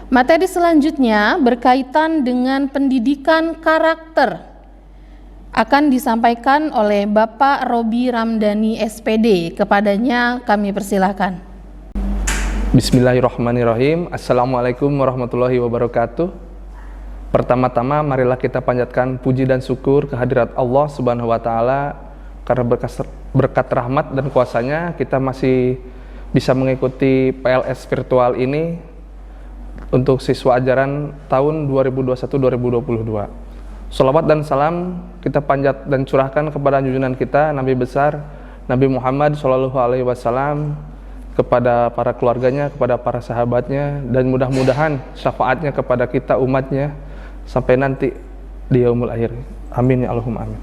Materi selanjutnya berkaitan dengan pendidikan karakter. Akan disampaikan oleh Bapak Robi Ramdhani SPD. Kepadanya kami persilahkan. Bismillahirrahmanirrahim. Assalamualaikum warahmatullahi wabarakatuh. Pertama-tama marilah kita panjatkan puji dan syukur kehadirat Allah Subhanahu wa taala karena berkat rahmat dan kuasanya kita masih bisa mengikuti PLS virtual ini untuk siswa ajaran tahun 2021-2022. Sholawat dan salam kita panjat dan curahkan kepada junjungan kita Nabi besar Nabi Muhammad SAW, kepada para keluarganya, kepada para sahabatnya, dan mudah-mudahan syafaatnya kepada kita umatnya sampai nanti di yaumul akhir. Amin ya Allahumma amin.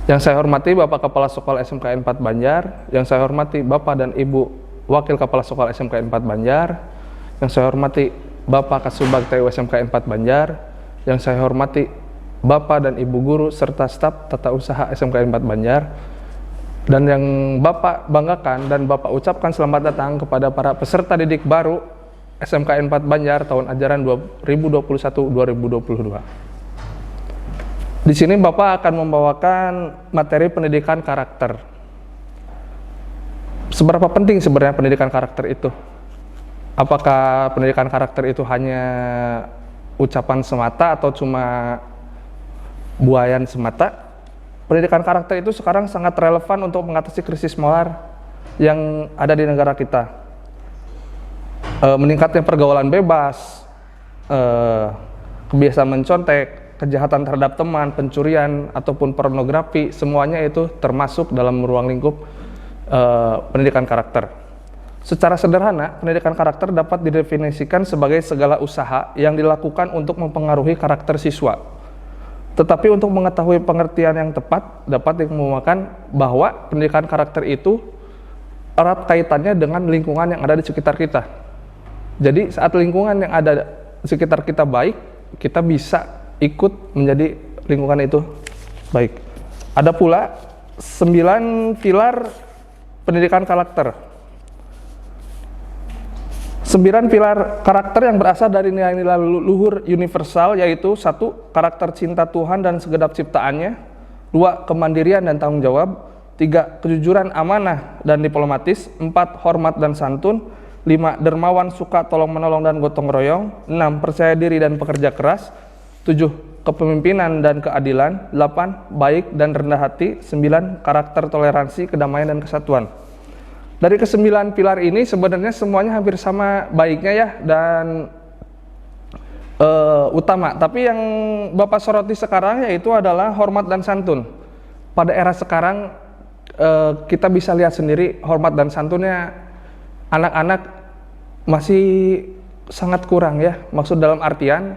Yang saya hormati Bapak Kepala Sekolah SMK 4 Banjar, yang saya hormati Bapak dan Ibu Wakil Kepala Sekolah SMK 4 Banjar, yang saya hormati Bapak Kasubag TU SMK 4 Banjar, yang saya hormati Bapak dan Ibu guru serta staf tata usaha SMK 4 Banjar, dan yang Bapak banggakan dan Bapak ucapkan selamat datang kepada para peserta didik baru SMK 4 Banjar tahun ajaran 2021-2022. Di sini Bapak akan membawakan materi pendidikan karakter. Seberapa penting sebenarnya pendidikan karakter itu? Apakah pendidikan karakter itu hanya ucapan semata atau cuma buayan semata? Pendidikan karakter itu sekarang sangat relevan untuk mengatasi krisis moral yang ada di negara kita. Meningkatnya pergaulan bebas, kebiasaan mencontek, kejahatan terhadap teman, pencurian, ataupun pornografi, semuanya itu termasuk dalam ruang lingkup pendidikan karakter. Secara sederhana, pendidikan karakter dapat didefinisikan sebagai segala usaha yang dilakukan untuk mempengaruhi karakter siswa. Tetapi untuk mengetahui pengertian yang tepat, dapat dimuatkan bahwa pendidikan karakter itu erat kaitannya dengan lingkungan yang ada di sekitar kita. Jadi saat lingkungan yang ada di sekitar kita baik, kita bisa ikut menjadi lingkungan itu baik. Ada pula 9 pilar pendidikan karakter. 9 pilar karakter yang berasal dari nilai-nilai luhur universal, yaitu 1. Karakter cinta Tuhan dan segenap ciptaannya. 2. Kemandirian dan tanggung jawab. 3. Kejujuran, amanah, dan diplomatis. 4. Hormat dan santun. 5. Dermawan, suka, tolong-menolong, dan gotong royong. 6. Percaya diri dan pekerja keras. 7. Kepemimpinan dan keadilan. 8. Baik dan rendah hati. 9. Karakter toleransi, kedamaian, dan kesatuan. Dari ke-9 pilar ini sebenarnya semuanya hampir sama baiknya ya dan utama. Tapi yang Bapak soroti sekarang yaitu adalah hormat dan santun. Pada era sekarang kita bisa lihat sendiri hormat dan santunnya anak-anak masih sangat kurang ya. Maksud dalam artian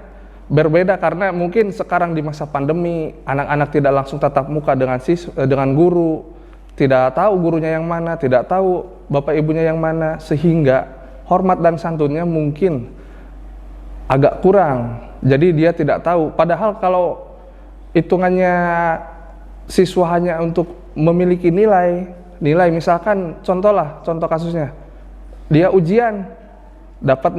berbeda karena mungkin sekarang di masa pandemi anak-anak tidak langsung tatap muka dengan guru. Tidak tahu gurunya yang mana, tidak tahu bapak ibunya yang mana, sehingga hormat dan santunnya mungkin agak kurang. Jadi dia tidak tahu. Padahal kalau hitungannya siswa hanya untuk memiliki nilai misalkan contoh kasusnya, dia ujian dapat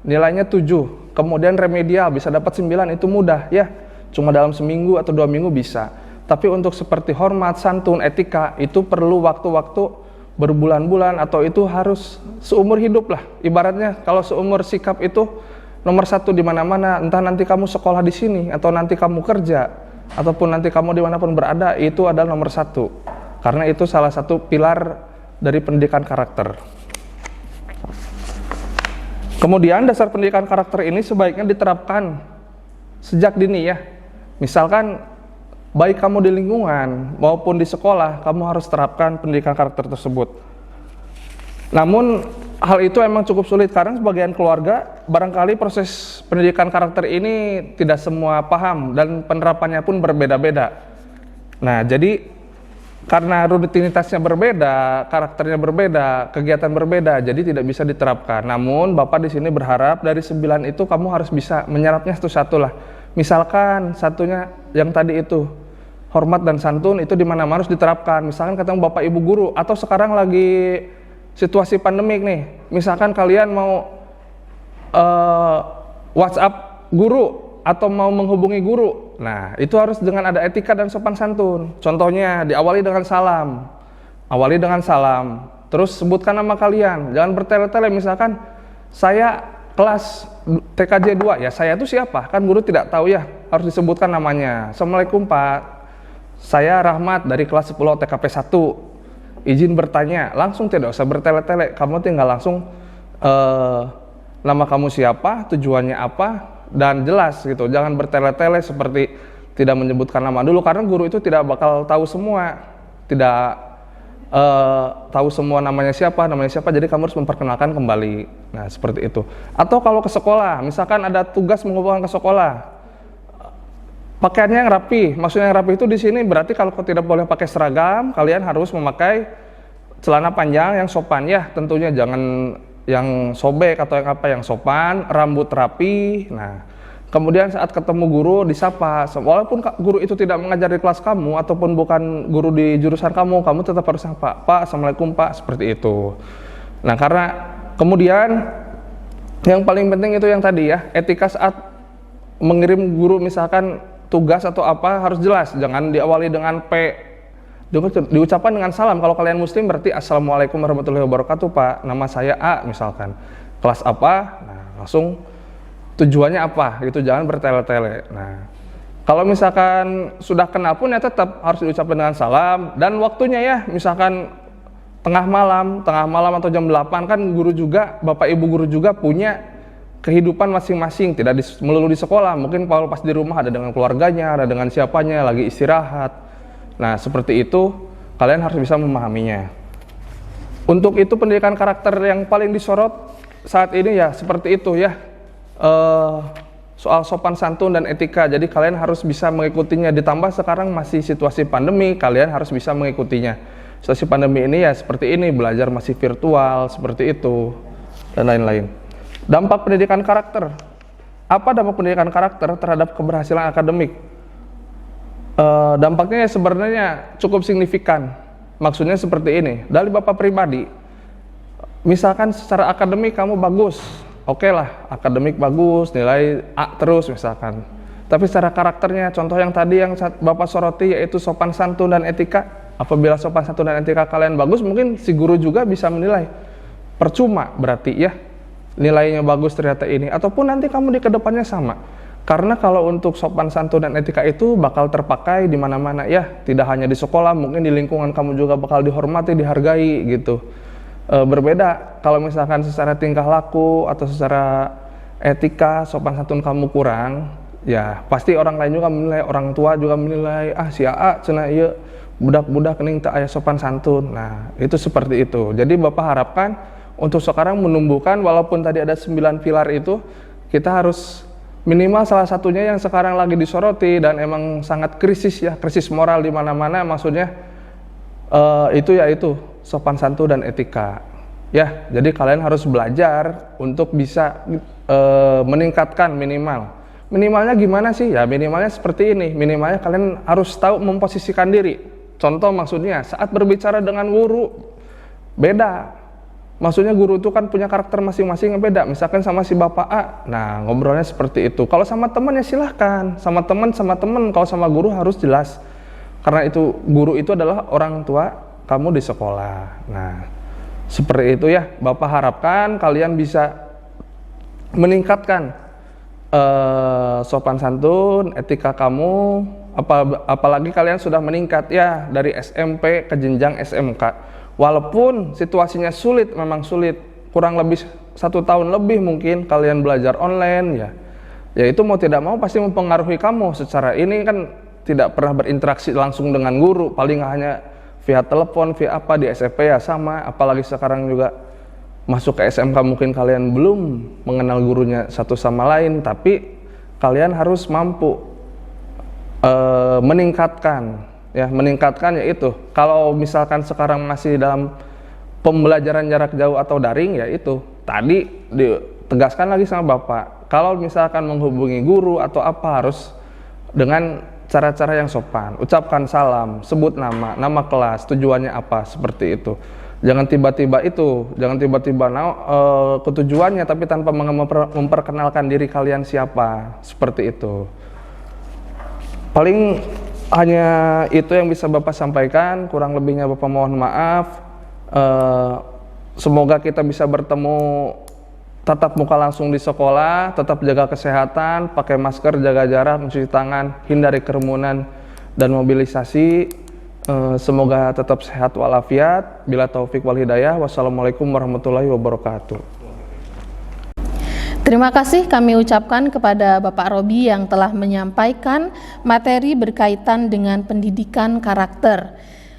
nilainya 7, kemudian remedial bisa dapat 9, itu mudah ya, cuma dalam seminggu atau 2 minggu bisa. Tapi untuk seperti hormat, santun, etika itu perlu waktu-waktu berbulan-bulan atau itu harus seumur hidup lah. Ibaratnya kalau seumur sikap itu nomor 1 di mana-mana, entah nanti kamu sekolah di sini atau nanti kamu kerja ataupun nanti kamu dimanapun berada, itu adalah nomor 1. Karena itu salah satu pilar dari pendidikan karakter. Kemudian dasar pendidikan karakter ini sebaiknya diterapkan sejak dini ya. Misalkan baik kamu di lingkungan maupun di sekolah, kamu harus terapkan pendidikan karakter tersebut. Namun hal itu emang cukup sulit karena sebagian keluarga barangkali proses pendidikan karakter ini tidak semua paham dan penerapannya pun berbeda-beda. Nah, jadi karena rutinitasnya berbeda, karakternya berbeda, kegiatan berbeda, jadi tidak bisa diterapkan. Namun Bapak di sini berharap dari 9 itu kamu harus bisa menyerapnya satu-satu lah. Misalkan satunya yang tadi itu hormat dan santun itu di mana-mana harus diterapkan. Misalkan ketemu Bapak Ibu guru atau sekarang lagi situasi pandemik nih. Misalkan kalian mau eh, WhatsApp guru atau mau menghubungi guru. Nah, itu harus dengan ada etika dan sopan santun. Contohnya diawali dengan salam. Awali dengan salam. Terus sebutkan nama kalian. Jangan bertele-tele, misalkan saya kelas TKJ 2, ya saya itu siapa? Kan guru tidak tahu ya, harus disebutkan namanya. Assalamualaikum Pak, saya Rahmat dari kelas 10 TKP 1. Izin bertanya, langsung tidak usah bertele-tele. Kamu tinggal langsung nama kamu siapa, tujuannya apa, dan jelas gitu. Jangan bertele-tele seperti tidak menyebutkan nama dulu, karena guru itu tidak bakal tahu semua, tidak tahu semua namanya siapa, jadi kamu harus memperkenalkan kembali. Nah, seperti itu. Atau kalau ke sekolah, misalkan ada tugas menghubungkan ke sekolah, pakaiannya yang rapi. Maksudnya yang rapi itu di sini berarti kalau tidak boleh pakai seragam, kalian harus memakai celana panjang yang sopan ya, tentunya jangan yang sobek atau yang apa, yang sopan, rambut rapi. Nah, kemudian saat ketemu guru disapa, walaupun guru itu tidak mengajar di kelas kamu ataupun bukan guru di jurusan kamu, kamu tetap harus sapa, Pak, Assalamualaikum Pak, seperti itu. Nah, karena kemudian yang paling penting itu yang tadi ya, etika saat mengirim guru misalkan tugas atau apa harus jelas, jangan diawali dengan P, diucapkan dengan salam. Kalau kalian muslim berarti Assalamualaikum warahmatullahi wabarakatuh Pak, nama saya A misalkan, kelas apa, nah langsung tujuannya apa, gitu, jangan bertele-tele. Nah, kalau misalkan sudah kenal pun ya tetap harus diucapkan dengan salam, dan waktunya ya, misalkan tengah malam atau jam 8 kan guru juga, bapak ibu guru juga punya kehidupan masing-masing, tidak melulu di sekolah, mungkin kalau pas di rumah ada dengan keluarganya, ada dengan siapanya, lagi istirahat. Nah, seperti itu kalian harus bisa memahaminya. Untuk itu pendidikan karakter yang paling disorot saat ini ya seperti itu ya, soal sopan santun dan etika. Jadi kalian harus bisa mengikutinya, ditambah sekarang masih situasi pandemi, kalian harus bisa mengikutinya. Situasi pandemi ini ya seperti ini, belajar masih virtual, seperti itu, dan lain-lain. Dampak pendidikan karakter. Apa dampak pendidikan karakter terhadap keberhasilan akademik? Dampaknya ya sebenarnya cukup signifikan. Maksudnya seperti ini, dari Bapak pribadi, misalkan secara akademik kamu bagus, oke lah, akademik bagus, nilai A terus misalkan. Tapi secara karakternya, contoh yang tadi yang Bapak soroti yaitu sopan santun dan etika. Apabila sopan santun dan etika kalian bagus, mungkin si guru juga bisa menilai. Percuma berarti ya, nilainya bagus ternyata ini. Ataupun nanti kamu di kedepannya sama. Karena kalau untuk sopan santun dan etika itu bakal terpakai di mana-mana ya, tidak hanya di sekolah, mungkin di lingkungan kamu juga bakal dihormati, dihargai gitu. Berbeda kalau misalkan secara tingkah laku atau secara etika sopan santun kamu kurang, ya pasti orang lain juga menilai, orang tua juga menilai, ah si AA cenah ieu budak-budak ning teu aya sopan santun. Nah, itu seperti itu. Jadi Bapak harapkan untuk sekarang menumbuhkan, walaupun tadi ada 9 pilar itu, kita harus minimal salah satunya yang sekarang lagi disoroti dan emang sangat krisis ya, krisis moral di mana-mana, maksudnya itu yaitu sopan santun dan etika. Ya, jadi kalian harus belajar untuk bisa meningkatkan minimal. Minimalnya gimana sih? Ya minimalnya seperti ini. Minimalnya kalian harus tahu memposisikan diri. Contoh maksudnya saat berbicara dengan guru beda. Maksudnya guru itu kan punya karakter masing-masing yang beda. Misalkan sama si Bapak A, nah ngobrolnya seperti itu. Kalau sama teman ya silahkan. Sama teman. Kalau sama guru harus jelas. Karena itu guru itu adalah orang tua kamu di sekolah. Nah, seperti itu ya. Bapak harapkan kalian bisa meningkatkan sopan santun, etika kamu. Apalagi kalian sudah meningkat ya dari SMP ke jenjang SMK. Walaupun situasinya sulit, memang sulit, kurang lebih 1 tahun lebih mungkin kalian belajar online ya itu mau tidak mau pasti mempengaruhi kamu. Secara ini kan tidak pernah berinteraksi langsung dengan guru, paling hanya via telepon, via apa, di SMP ya sama. Apalagi sekarang juga masuk ke SMK mungkin kalian belum mengenal gurunya satu sama lain, tapi kalian harus mampu meningkatkan yaitu kalau misalkan sekarang masih dalam pembelajaran jarak jauh atau daring, yaitu tadi ditegaskan lagi sama Bapak, kalau misalkan menghubungi guru atau apa harus dengan cara-cara yang sopan, ucapkan salam, sebut nama kelas, tujuannya apa, seperti itu. Jangan tiba-tiba ketujuannya tapi tanpa memperkenalkan diri kalian siapa, seperti itu. Paling hanya itu yang bisa Bapak sampaikan, kurang lebihnya Bapak mohon maaf. Semoga kita bisa bertemu tatap muka langsung di sekolah, tetap jaga kesehatan, pakai masker, jaga jarak, mencuci tangan, hindari kerumunan dan mobilisasi. Semoga tetap sehat walafiat. Bila taufik wal hidayah. Wassalamualaikum warahmatullahi wabarakatuh. Terima kasih kami ucapkan kepada Bapak Robi yang telah menyampaikan materi berkaitan dengan pendidikan karakter.